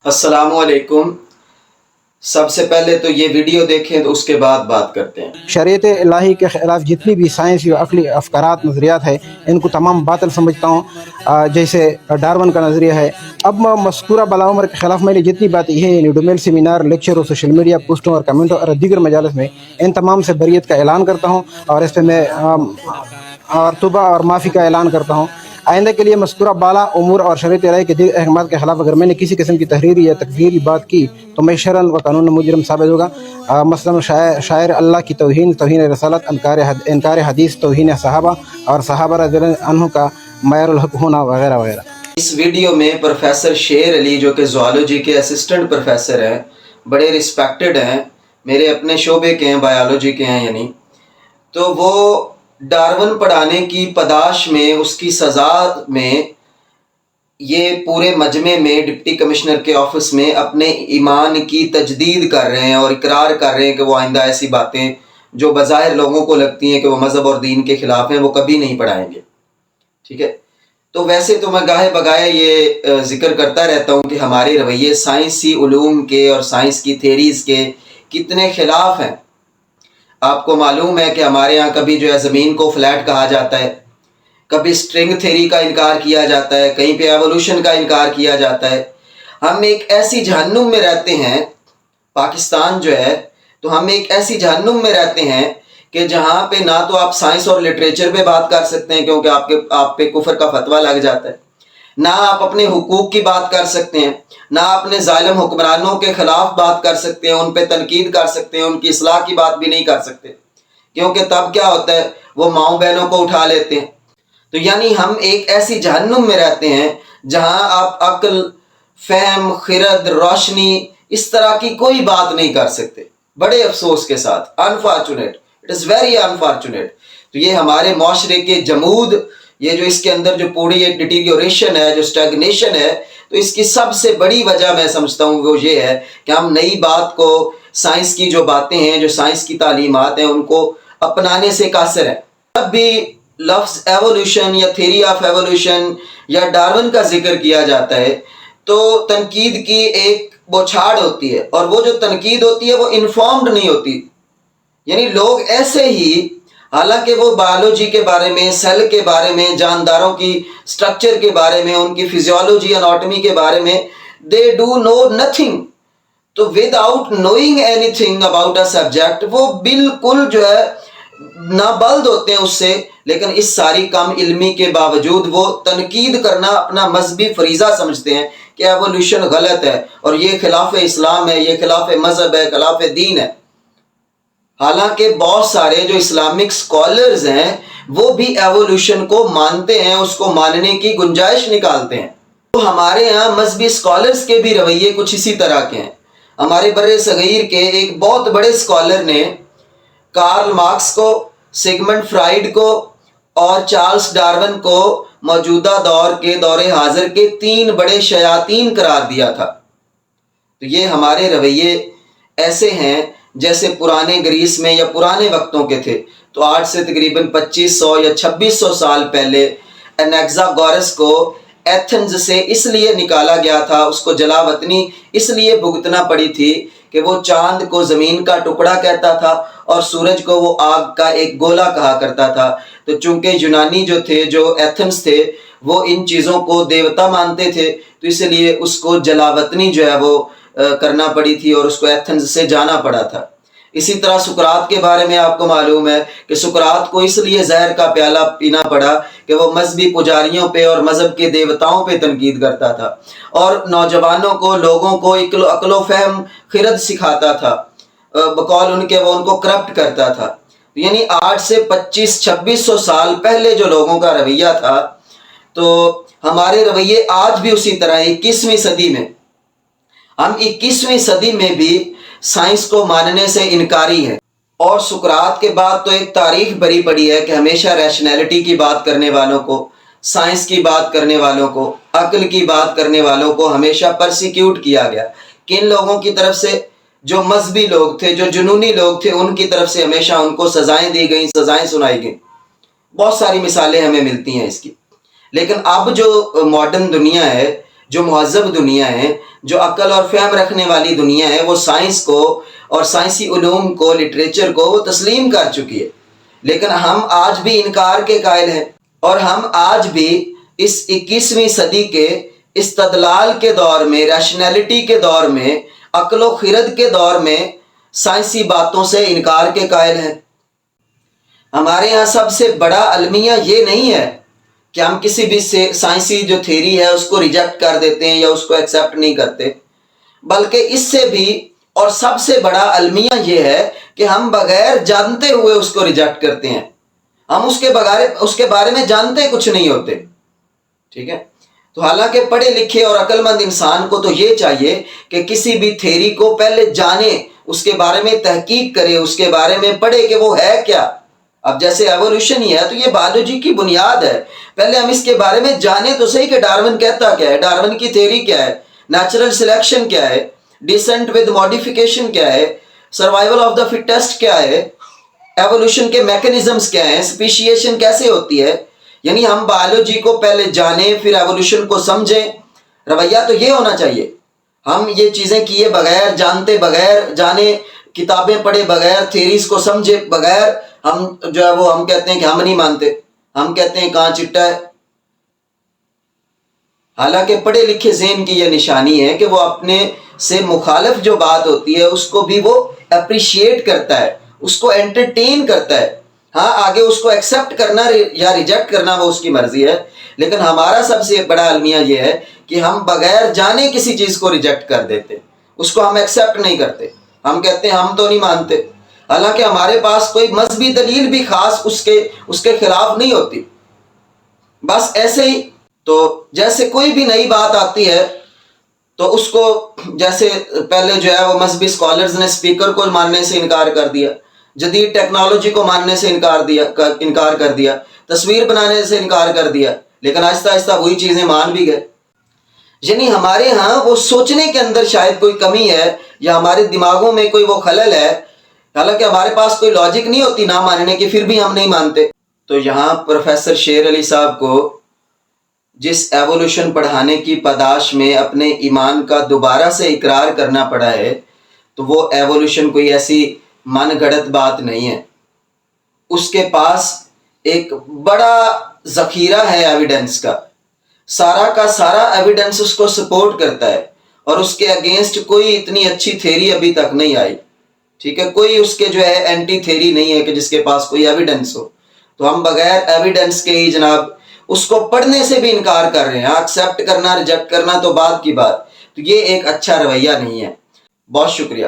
अस्सलाम वालेकुम। सबसे पहले तो ये वीडियो देखें तो उसके बाद बात करते हैं। शरीयत इलाही के ख़िलाफ़ जितनी भी साइंसी और अक़ली अफ़कारात नज़रियात है इनको तमाम बातिल समझता हूँ। जैसे डार्विन का नज़रिया है। अब मज़कूरा बला उमर के ख़िलाफ़ मैंने जितनी बातें हैं डोमेल सेमिनार लेक्चर और सोशल मीडिया पोस्टों और कमेंटों और दीगर मजालस में इन तमाम से बरीत का ऐलान करता हूँ और इस पर मैं तौबा और माफ़ी का ऐलान करता हूँ। आइंदा के लिए मज़कूरा बाला उमूर और शरीयत इलाही के दीगर अहकामात के ख़िलाफ़ अगर मैंने किसी किस्म की तहरीरी या तकफ़ीरी बात की तो मैं शरन व कानून मुजरम साबित होगा। मसलन शायर अल्लाह की तौहीन रसालत, इनकार हदीस, तौहीन सहाबा और सहाबा रज़ियल्लाहु अन्हुम का मयारुल हक़ होना वगैरह वगैरह। इस वीडियो में प्रोफेसर शेर अली जो कि ज़ूलॉजी के असिस्टेंट प्रोफेसर हैं, बड़े रिस्पेक्टेड हैं, मेरे अपने शोबे के हैं, बायोलॉजी के हैं यानी, तो वो डार्विन पढ़ाने की पदाश में उसकी सज़ा में ये पूरे मजमे में डिप्टी कमिश्नर के ऑफिस में अपने ईमान की तजदीद कर रहे हैं और इकरार कर रहे हैं कि वो आइंदा ऐसी बातें जो बज़ाहिर लोगों को लगती हैं कि वो मज़हब और दीन के ख़िलाफ़ हैं वो कभी नहीं पढ़ाएंगे। ठीक है, तो वैसे तो मैं गाहे बगाए ये ज़िक्र करता रहता हूँ कि हमारे रवैये साइंसी उलूम के और साइंस की थेरीज़ के कितने ख़िलाफ़ हैं। आपको मालूम है कि हमारे यहाँ कभी जो है ज़मीन को फ्लैट कहा जाता है, कभी स्ट्रिंग थ्योरी का इनकार किया जाता है, कहीं पे एवोल्यूशन का इनकार किया जाता है। हम एक ऐसी जहन्नुम में रहते हैं, पाकिस्तान जो है, तो हम एक ऐसी जहन्नुम में रहते हैं कि जहाँ पे ना तो आप साइंस और लिटरेचर पे बात कर सकते हैं क्योंकि आप पे कुफर का फतवा लग जाता है, ना आप अपने हुकूक की बात कर सकते हैं, ना अपने जालिम हुक्मरानों के ख़िलाफ़ बात कर सकते हैं, उन पे तनकीद कर सकते हैं, उनकी इस्लाह की बात भी नहीं कर सकते क्योंकि तब क्या होता है वो माओ बहनों को उठा लेते हैं। तो यानी हम एक ऐसी जहन्नुम में रहते हैं जहां आप अक्ल, फहम, खिरद, रोशनी इस तरह की कोई बात नहीं कर सकते। बड़े अफसोस के साथ, unfortunate, it is very unfortunate. तो ये हमारे माशरे के जमूद, ये जो इसके अंदर जो पूरी एक डिटीरियोरेशन है, जो स्टैग्नेशन है, तो इसकी सबसे बड़ी वजह मैं समझता हूँ वो ये है कि हम नई बात को, साइंस की जो बातें हैं, जो साइंस की तालीमात हैं, उनको अपनाने से कासिर हैं। जब भी लफ्ज़ एवोल्यूशन या थ्योरी ऑफ एवोल्यूशन या डार्विन का जिक्र किया जाता है तो तनकीद की एक बौछार होती है और वो जो तनकीद होती है वो इन्फॉर्म्ड नहीं होती। यानी लोग ऐसे ही, हालांकि वो बायोलॉजी के बारे में, सेल के बारे में, जानदारों की स्ट्रक्चर के बारे में, उनकी फिजियोलॉजी, एनाटॉमी के बारे में दे डू नो नथिंग। तो without knowing anything about a subject वो बिल्कुल जो है नाबल्द होते हैं उससे, लेकिन इस सारी कम इल्मी के बावजूद वो तनकीद करना अपना मजहबी फरीज़ा समझते हैं कि एवोल्यूशन गलत है और ये खिलाफ इस्लाम है, ये खिलाफ मजहब है, खिलाफ दीन है। हालांकि बहुत सारे जो इस्लामिक स्कॉलर्स हैं वो भी एवोल्यूशन को मानते हैं, उसको मानने की गुंजाइश निकालते हैं। तो हमारे यहाँ मजहबी स्कॉलर्स के भी रवैये कुछ इसी तरह के हैं। हमारे बर्रे सगीर के एक बहुत बड़े स्कॉलर ने कार्ल मार्क्स को, सिगमंड फ्राइड को और चार्ल्स डार्विन को मौजूदा दौर के दौरे हाजिर के 3 बड़े शयातीन करार दिया था। तो ये हमारे रवैये ऐसे हैं जैसे पुराने ग्रीस में या पुराने वक्तों के थे। तो आज से तकरीबन 2500 या 2600 साल पहले एनेक्सागोरस को एथेंस से इसलिए निकाला गया था, उसको जलावतनी इसलिए भुगतना पड़ी थी कि वो चांद को ज़मीन का टुकड़ा कहता था और सूरज को वो आग का एक गोला कहा करता था। तो चूंकि यूनानी जो थे, जो एथेंस थे, वो इन चीज़ों को देवता मानते थे, तो इसलिए उसको जलावतनी जो है वो करना पड़ी थी और उसको एथेंस से जाना पड़ा था। इसी तरह सुकरात के बारे में आपको मालूम है कि सुकरात को इसलिए जहर का प्याला पीना पड़ा कि वो मजहबी पुजारियों पे और मजहब के देवताओं पे तनकीद करता था और नौजवानों को, लोगों को अक्लो फहम, खिरद सिखाता था, बकौल उनके वो उनको करप्ट करता था। यानी आज से 2500-2600 साल पहले जो लोगों का रवैया था, तो हमारे रवैये आज भी उसी तरह 21वीं सदी में, हम 21वीं सदी में भी साइंस को मानने से इनकारी है। और सुकरात के बाद तो एक तारीख भरी पड़ी है कि हमेशा रैशनैलिटी की बात करने वालों को, साइंस की बात करने वालों को, अक्ल की बात करने वालों को हमेशा परसिक्यूट किया गया। किन लोगों की तरफ से? जो मजहबी लोग थे, जो जुनूनी लोग थे, उनकी तरफ से हमेशा उनको सजाएं दी गई, सजाएं सुनाई गई। बहुत सारी मिसालें हमें मिलती हैं इसकी। लेकिन अब जो मॉडर्न दुनिया है جو مہذب دنیا ہے، جو عقل اور فہم رکھنے والی دنیا ہے، وہ سائنس کو اور سائنسی علوم کو، لٹریچر کو وہ تسلیم کر چکی ہے، لیکن ہم آج بھی انکار کے قائل ہیں، اور ہم آج بھی اس 21ویں صدی کے استدلال کے دور میں، ریشنلٹی کے دور میں، عقل و خرد کے دور میں سائنسی باتوں سے انکار کے قائل ہیں۔ ہمارے ہاں سب سے بڑا المیہ یہ نہیں ہے کہ ہم کسی بھی سائنسی جو تھیری ہے اس کو ریجیکٹ کر دیتے ہیں یا اس کو ایکسیپٹ نہیں کرتے، بلکہ اس سے بھی اور سب سے بڑا المیہ یہ ہے کہ ہم بغیر جانتے ہوئے اس کو ریجیکٹ کرتے ہیں، ہم اس کے بارے میں جانتے کچھ نہیں ہوتے، ٹھیک ہے؟ تو حالانکہ پڑھے لکھے اور عقل مند انسان کو تو یہ چاہیے کہ کسی بھی تھیری کو پہلے جانے، اس کے بارے میں تحقیق کرے، اس کے بارے میں پڑھے کہ وہ ہے کیا۔ اب جیسے ایوولوشن ہی ہے تو یہ بایولوجی کی بنیاد ہے، پہلے ہم اس کے بارے میں جانیں تو صحیح کہ ڈارون کہتا کیا ہے، ڈارون کی تھیری کیا ہے، نیچرل سلیکشن کیا ہے، ڈیسنٹ ود ماڈیفیکیشن کیا ہے، سروائیول آف دا فٹسٹ کیا ہے، ایوولوشن کے میکنزمز کیا ہیں، اسپیشیشن کیسے ہوتی ہے۔ یعنی ہم بایولوجی کو پہلے جانیں پھر ایوولوشن کو سمجھیں، رویہ تو یہ ہونا چاہیے۔ ہم یہ چیزیں کیے بغیر، جانتے بغیر، جانے کتابیں پڑھے بغیر، تھیریز کو سمجھے بغیر، ہم جو ہے وہ ہم کہتے ہیں کہ ہم نہیں مانتے، ہم کہتے ہیں کہاں چٹا ہے۔ حالانکہ پڑھے لکھے ذہن کی یہ نشانی ہے کہ وہ اپنے سے مخالف جو بات ہوتی ہے اس کو بھی وہ اپریشیٹ کرتا ہے، اس کو انٹرٹین کرتا ہے۔ ہاں آگے اس کو ایکسیپٹ کرنا یا ریجیکٹ کرنا وہ اس کی مرضی ہے، لیکن ہمارا سب سے بڑا المیہ یہ ہے کہ ہم بغیر جانے کسی چیز کو ریجیکٹ کر دیتے، اس کو ہم ایکسیپٹ نہیں کرتے، ہم کہتے ہیں ہم تو نہیں مانتے، حالانکہ ہمارے پاس کوئی مذہبی دلیل بھی خاص اس کے خلاف نہیں ہوتی۔ بس ایسے ہی تو جیسے کوئی بھی نئی بات آتی ہے تو اس کو، جیسے پہلے جو ہے وہ مذہبی اسکالرز نے اسپیکر کو ماننے سے انکار کر دیا، جدید ٹیکنالوجی کو ماننے سے انکار کر دیا، تصویر بنانے سے انکار کر دیا، لیکن آہستہ آہستہ وہی چیزیں مان بھی گئے۔ یعنی ہمارے ہاں وہ سوچنے کے اندر شاید کوئی کمی ہے یا ہمارے دماغوں میں کوئی وہ خلل ہے، حالانکہ ہمارے پاس کوئی لاجک نہیں ہوتی نہ ماننے کی، پھر بھی ہم نہیں مانتے۔ تو یہاں پروفیسر شیر علی صاحب کو جس ایوولوشن پڑھانے کی پاداش میں اپنے ایمان کا دوبارہ سے اقرار کرنا پڑا ہے، تو وہ ایوولوشن کوئی ایسی من گھڑت بات نہیں ہے، اس کے پاس ایک بڑا ذخیرہ ہے ایویڈنس کا سارا ایویڈنس اس کو سپورٹ کرتا ہے، اور اس کے اگینسٹ کوئی اتنی اچھی تھیری ابھی تک نہیں آئی، ٹھیک ہے؟ کوئی اس کے جو ہے اینٹی تھیری نہیں ہے کہ جس کے پاس کوئی ایویڈنس ہو۔ تو ہم بغیر ایویڈنس کے ہی جناب اس کو پڑھنے سے بھی انکار کر رہے ہیں، ایکسیپٹ کرنا ریجیکٹ کرنا تو بعد کی بات، تو یہ ایک اچھا رویہ نہیں ہے۔ بہت شکریہ۔